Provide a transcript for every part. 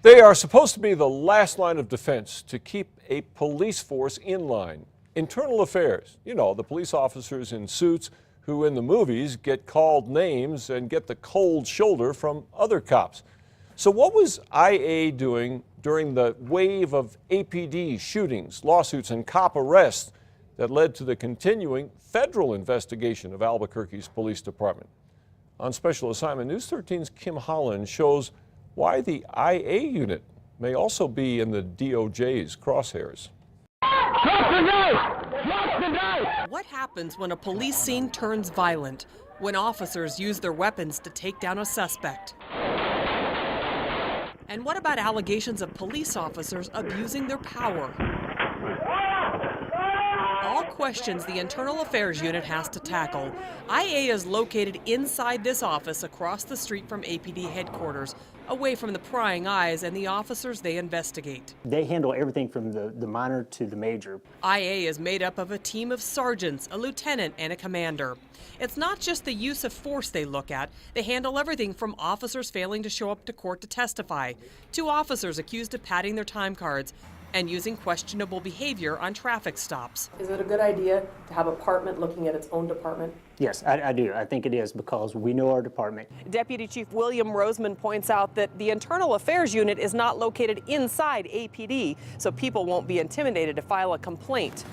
They are supposed to be the last line of defense to keep a police force in line. Internal affairs, the police officers in suits who in the movies get called names and get the cold shoulder from other cops. So what was IA doing during the wave of APD shootings, lawsuits, and cop arrests that led to the continuing federal investigation of Albuquerque's police department? On Special Assignment, News 13's Kim Holland shows why the IA unit may also be in the DOJ's crosshairs. What happens when a police scene turns violent? When officers use their weapons to take down a suspect? And what about allegations of police officers abusing their power? All questions the Internal Affairs Unit has to tackle. IA is located inside this office across the street from APD headquarters, away from the prying eyes and the officers they investigate. They handle everything from the minor to the major. IA is made up of a team of sergeants, a lieutenant, and a commander. It's not just the use of force they look at. They handle everything from officers failing to show up to court to testify, to officers accused of padding their time cards, and using questionable behavior on traffic stops. Is it a good idea to have a department looking at its own department? Yes, I do. I think it is because we know our department. Deputy Chief William Roseman points out that the Internal Affairs Unit is not located inside APD, so people won't be intimidated to file a complaint.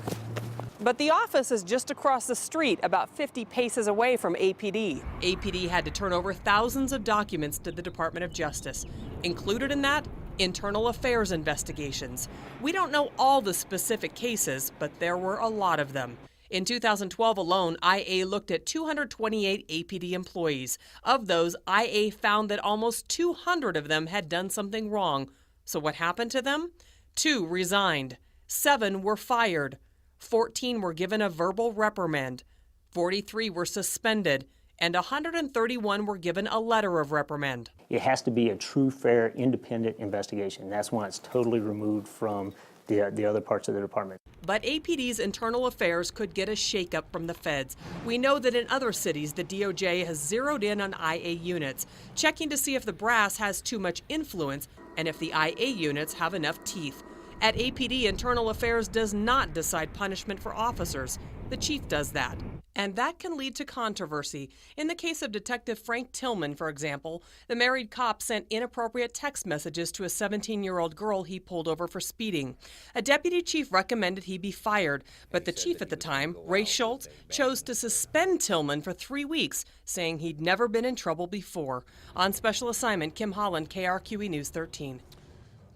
But the office is just across the street, about 50 paces away from APD. APD had to turn over thousands of documents to the Department of Justice. Included in that, internal affairs investigations. We don't know all the specific cases, but there were a lot of them. In 2012 alone, IA looked at 228 APD employees. Of those, IA found that almost 200 of them had done something wrong. So what happened to them? 2 resigned. 7 were fired. 14 were given a verbal reprimand. 43 were suspended. And 131 were given a letter of reprimand. It has to be a true, fair, independent investigation. That's when it's totally removed from the other parts of the department. But APD's internal affairs could get a shakeup from the feds. We know that in other cities, the DOJ has zeroed in on IA units, checking to see if the brass has too much influence and if the IA units have enough teeth. At APD, Internal Affairs does not decide punishment for officers. The chief does that. And that can lead to controversy. In the case of Detective Frank Tillman, for example, the married cop sent inappropriate text messages to a 17-year-old girl he pulled over for speeding. A deputy chief recommended he be fired, but the chief at the time, Ray Schultz, chose to suspend Tillman for 3 weeks, saying he'd never been in trouble before. On Special Assignment, Kim Holland, KRQE News 13.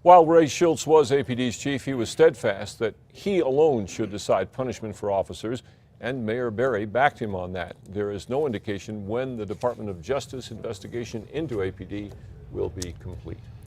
While Ray Schultz was APD's chief, he was steadfast that he alone should decide punishment for officers, and Mayor Berry backed him on that. There is no indication when the Department of Justice investigation into APD will be complete.